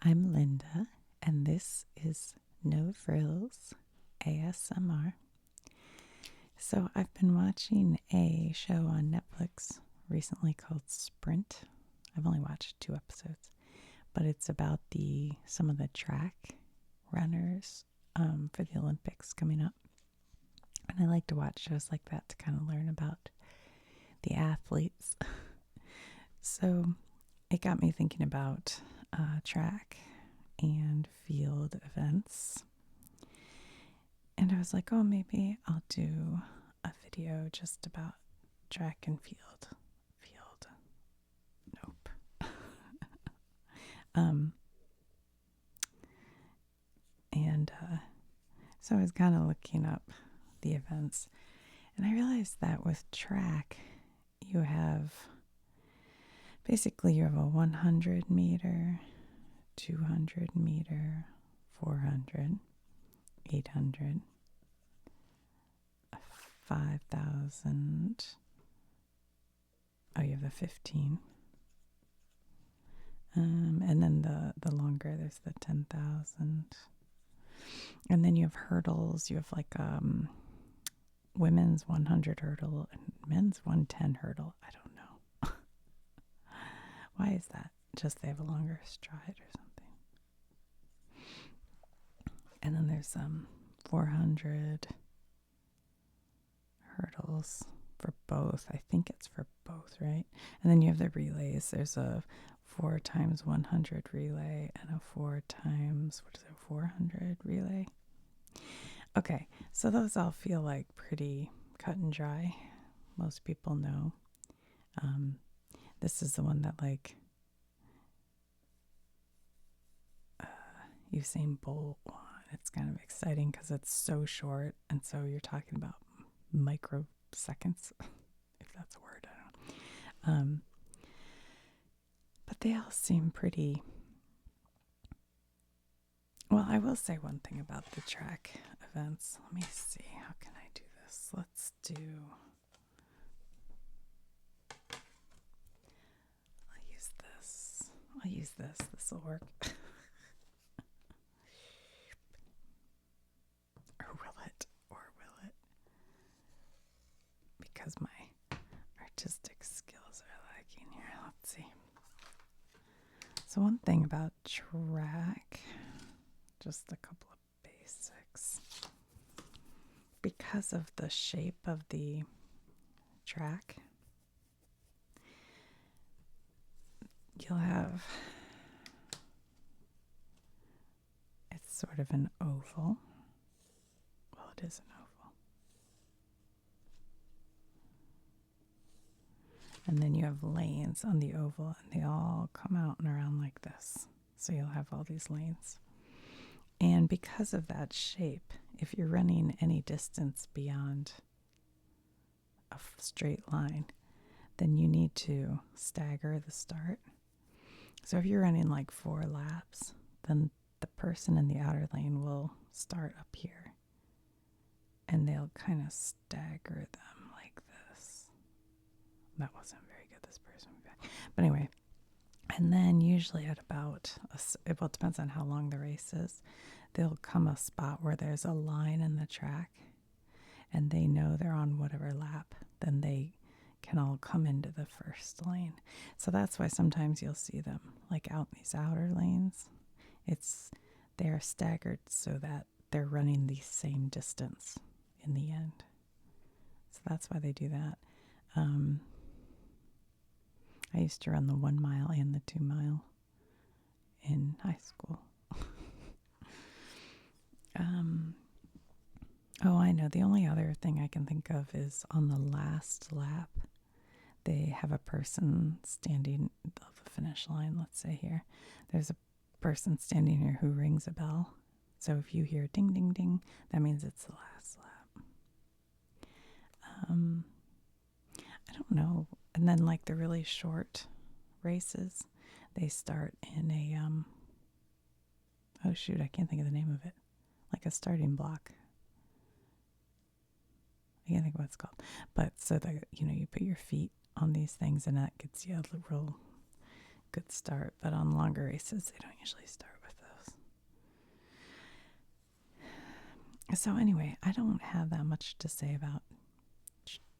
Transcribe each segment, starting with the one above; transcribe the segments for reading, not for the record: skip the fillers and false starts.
I'm Linda, and this is No Frills ASMR. So, I've been watching a show on Netflix recently called Sprint. I've only watched 2 episodes, but it's about some of the track runners for the Olympics coming up. And I like to watch shows like that to kind of learn about the athletes. So, it got me thinking about track and field events. And I was like, oh, maybe I'll do a video just about track and field. Nope. And so I was kind of looking up the events. And I realized that with track, you have a 100 meter, 200 meter, 400, 800, 5,000. Oh, you have the 15. And then the longer, there's the 10,000. And then you have hurdles. You have like women's 100 hurdle and men's 110 hurdle. I don't know. Why is that? Just they have a longer stride or something. And then there's 400 hurdles for both. I think it's for both, right? And then you have the relays. There's a 4 times 100 relay and a 4 times 400 relay. Okay, so those all feel like pretty cut and dry. Most people know. This is the one that like Usain Bolt won. It's kind of exciting because it's so short, and so you're talking about microseconds, if that's a word. I don't know. But they all seem pretty. Well, I will say one thing about the track events. Let me see. How can I do this? Let's do. I'll use this. This will work. Or will it? Because my artistic skills are lacking here. Let's see. So one thing about track, just a couple of basics. Because of the shape of the track, you'll have, it's sort of an oval. Well, it is an oval. And then you have lanes on the oval, and they all come out and around like this. So you'll have all these lanes. And because of that shape, if you're running any distance beyond a straight line, then you need to stagger the start. So if you're running like 4 laps, then the person in the outer lane will start up here, and they'll kind of stagger them like this. That wasn't very good, this person. But anyway, and then usually at about, it depends on how long the race is, there'll come a spot where there's a line in the track, and they know they're on whatever lap, then they can all come into the first lane. So that's why sometimes you'll see them like out in these outer lanes. They're staggered so that they're running the same distance in the end. So that's why they do that. I used to run the 1 mile and the 2 mile in high school. Oh, I know. The only other thing I can think of is on the last lap, they have a person standing at the finish line. Let's say here, there's a person standing here who rings a bell. So if you hear ding, ding, ding, that means it's the last lap. I don't know. And then like the really short races, they start in a, oh shoot, I can't think of the name of it. Like a starting block. I can't think of what it's called. But so that, you put your feet on these things, and that gets you a real good start. But on longer races, they don't usually start So anyway, I don't have that much to say about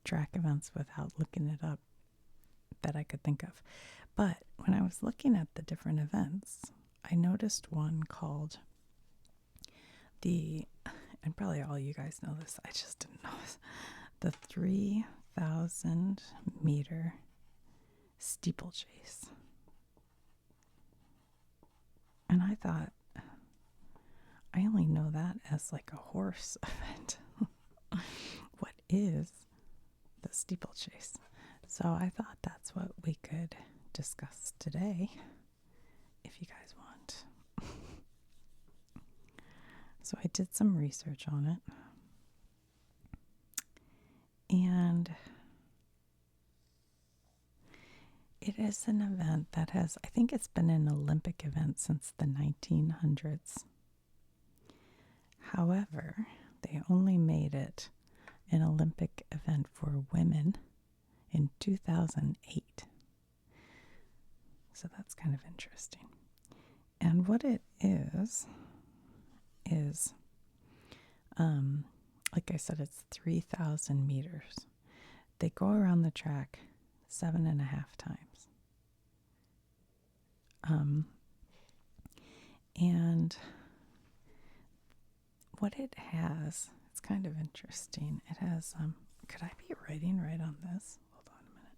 track events without looking it up that I could think of. But when I was looking at the different events, I noticed one called and probably all you guys know this, I just didn't know this, the 3,000 meter steeplechase. And I thought, I only know that as like a horse event. What is the steeplechase? So I thought that's what we could discuss today, if you guys want. So I did some research on it. And it is an event that I think it's been an Olympic event since the 1900s. However, they only made it an Olympic event for women in 2008. So that's kind of interesting. And what it is, like I said, it's 3,000 meters. They go around the track 7.5 times. And what it has, it's kind of interesting. It has, could I be writing right on this? Hold on a minute.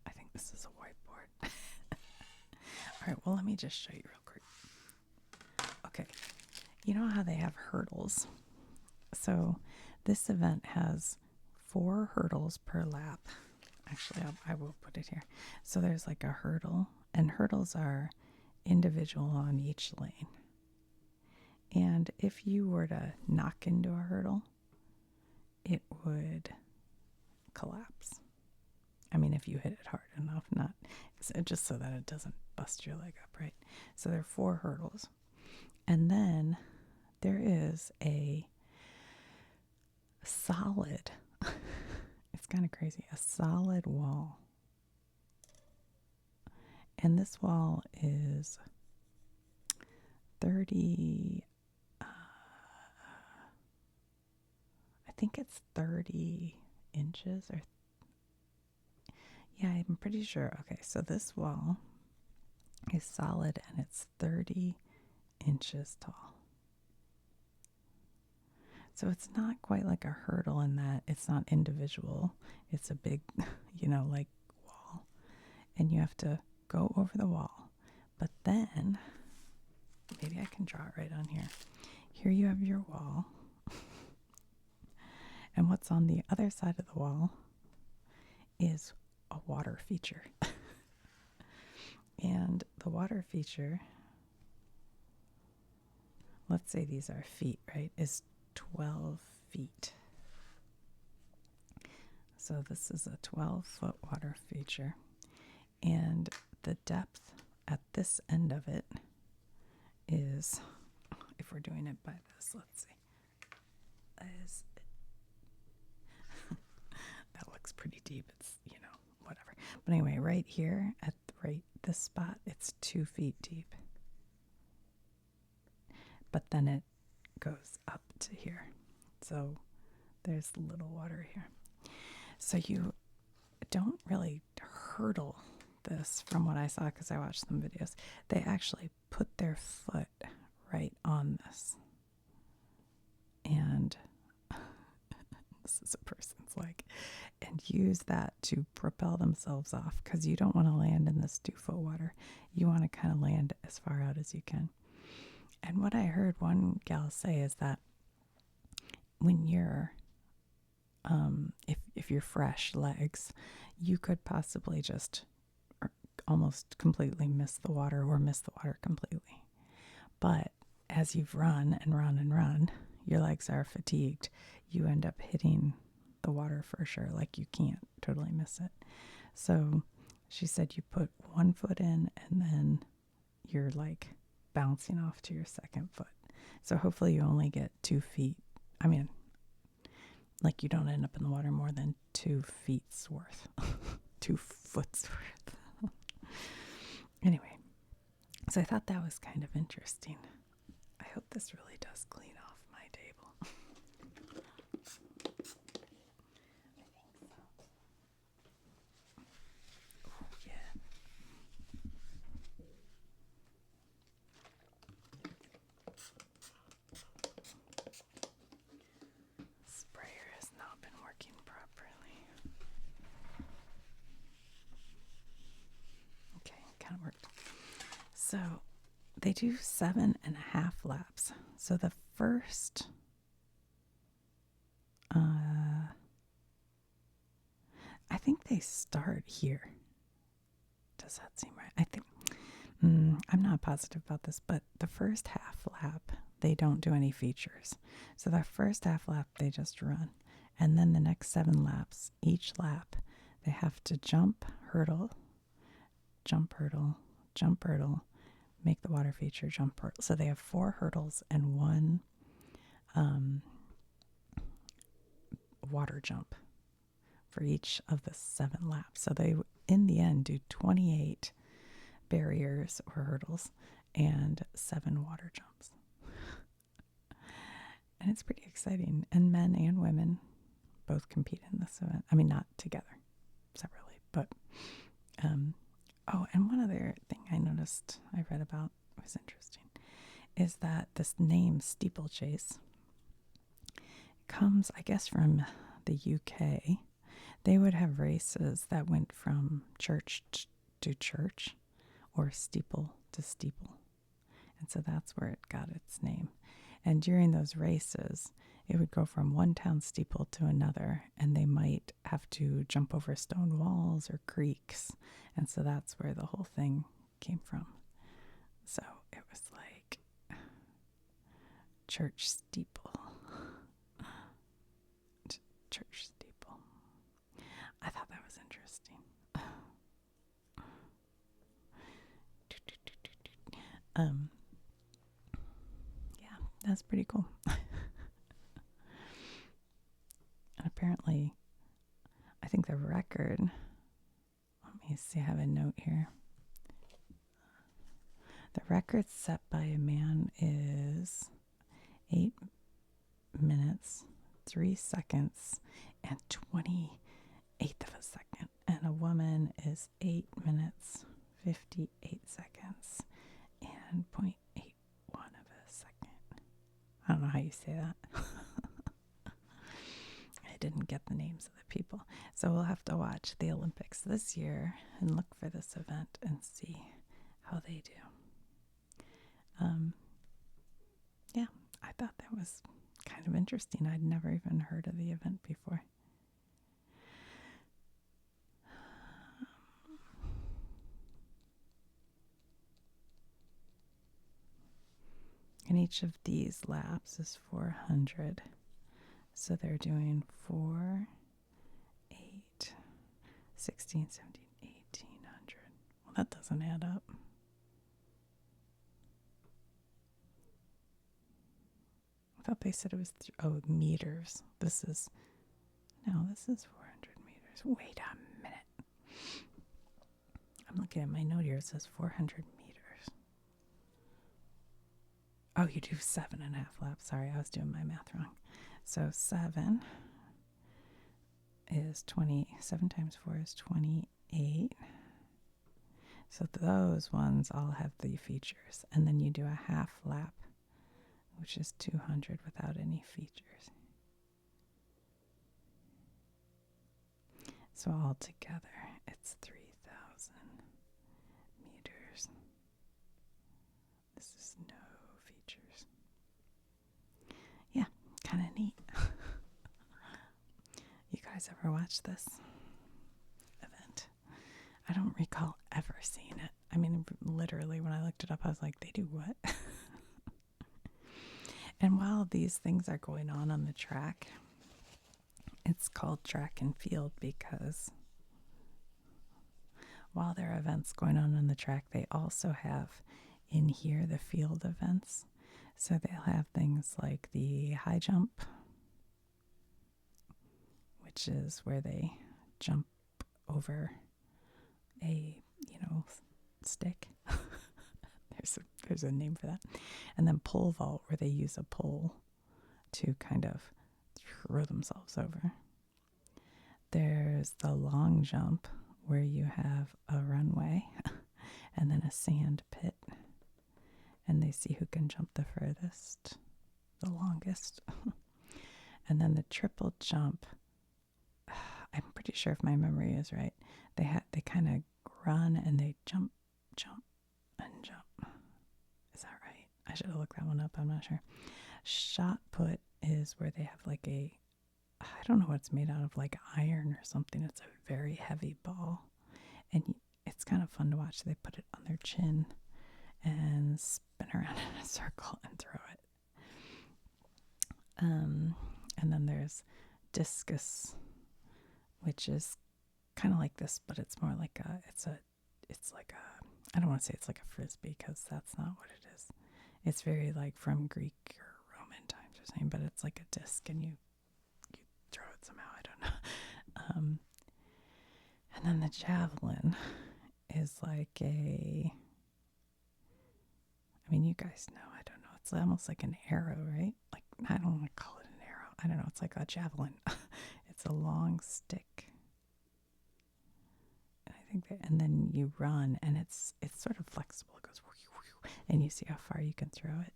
I think this is a whiteboard. All right, well, let me just show you real quick. Okay, you know how they have hurdles? So this event has 4 hurdles per lap. Actually, I will put it here. So there's like a hurdle, and hurdles are individual on each lane. And if you were to knock into a hurdle, it would collapse. I mean, if you hit it hard enough, not just so that it doesn't bust your leg up, right? So there are 4 hurdles. And then there is a solid, it's kind of crazy, a solid wall. And this wall is 30, I think it's 30 inches or, yeah, I'm pretty sure. Okay, so this wall is solid and it's 30 inches tall. So it's not quite like a hurdle in that it's not individual. It's a big, like wall. And you have to go over the wall. But then, maybe I can draw it right on here. Here you have your wall. And what's on the other side of the wall is a water feature. And the water feature, let's say these are feet, right, is 12 feet. So this is a 12-foot water feature. And the depth at this end of it is, if we're doing it by this, let's see, that looks pretty deep. It's, whatever. But anyway, right here at this spot, it's 2 feet deep. But then it goes up to here. So there's little water here. So you don't really hurdle this from what I saw, because I watched some videos. They actually put their foot right on this. And this is a person's leg. And use that to propel themselves off, because you don't want to land in this 2-foot water. You want to kind of land as far out as you can. And what I heard one gal say is that when you're, if you're fresh legs, you could possibly just almost completely miss the water or miss the water completely. But as you've run and run and run, your legs are fatigued. You end up hitting the water for sure. Like, you can't totally miss it. So she said you put 1 foot in and then you're like bouncing off to your 2nd foot. So hopefully you only get 2 feet. I mean, like, you don't end up in the water more than 2 feet's worth. 2 foot's worth. Anyway, so I thought that was kind of interesting. I hope this really does clean off. kind of worked. So they do 7.5 laps. So the first, I think they start here. Does that seem right? I think, I'm not positive about this, but the first half lap, they don't do any features. So the first half lap, they just run. And then the next 7 laps, each lap, they have to jump, hurdle, jump, hurdle, jump, hurdle, make the water feature, jump, hurdle. So they have 4 hurdles and 1 water jump for each of the 7 laps. So they, in the end, do 28 barriers or hurdles and 7 water jumps. And it's pretty exciting. And men and women both compete in this event. I mean, not together, separately, but oh, and one other thing I noticed, I read about, was interesting, is that this name steeplechase comes, I guess, from the UK. They would have races that went from church to church or steeple to steeple. And so that's where it got its name. And during those races, it would go from one town steeple to another, and they might have to jump over stone walls or creeks. And so that's where the whole thing came from. So it was like church steeple. Church steeple. I thought that was interesting. Yeah, that's pretty cool. And apparently, I think the record, let me see, I have a note here. The record set by a man is 8 minutes, 3 seconds, and 28th of a second. And a woman is 8 minutes, 58 seconds, and 0.81 of a second. I don't know how you say that. I didn't get the names of the people. So we'll have to watch the Olympics this year and look for this event and see how they do. Yeah, I thought that was kind of interesting. I'd never even heard of the event before. And each of these laps is 400. So they're doing 4, 8, 16, 17, 1800. Well, that doesn't add up. I thought they said it was, meters. This is 400 meters. Wait a minute. I'm looking at my note here. It says 400 meters. Oh, you do 7.5 laps. Sorry, I was doing my math wrong. So 7 is 20. 7 times 4 is 28. So those ones all have the features. And then you do a half lap, which is 200 without any features. So altogether, it's 3,000 meters. This is no features. Yeah, kind of neat. You guys ever watch this event? I don't recall ever seeing it. I mean, literally, when I looked it up, I was like, they do what? And while these things are going on the track, it's called track and field because while there are events going on the track, they also have in here the field events. So they'll have things like the high jump, which is where they jump over a, stick. There's a name for that. And then pole vault, where they use a pole to kind of throw themselves over. There's the long jump, where you have a runway and then a sand pit. And they see who can jump the furthest, the longest. And then the triple jump, I'm pretty sure if my memory is right, they kind of run and they jump I should have looked that one up. I'm not sure. Shot put is where they have like I don't know what it's made out of, like iron or something. It's a very heavy ball. And it's kind of fun to watch. They put it on their chin and spin around in a circle and throw it. And then there's discus, which is kind of like this, but it's more like I don't want to say it's like a frisbee because that's not what it is. It's very like from Greek or Roman times or something, but it's like a disc and you throw it somehow. I don't know. And then the javelin is like you guys know, I don't know. It's almost like an arrow, right? Like, I don't want to call it an arrow. I don't know. It's like a javelin. It's a long stick. And then you run, and it's sort of flexible. It goes, and you see how far you can throw it.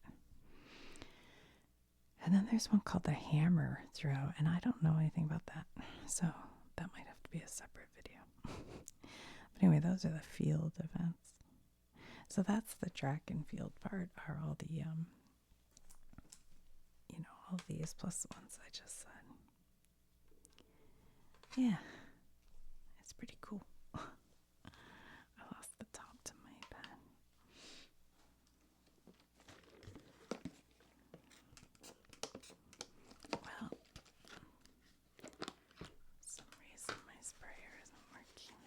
And then there's one called the hammer throw, and I don't know anything about that, so that might have to be a separate video. But anyway, those are the field events. So that's the track and field part, are all the, all these plus the ones I just said. Yeah, it's pretty cool. I lost the top to my pen. Well, for some reason my sprayer isn't working.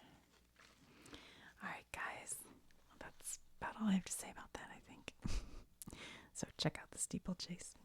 Alright guys, well, that's about all I have to say about that, I think. So check out the steeplechase.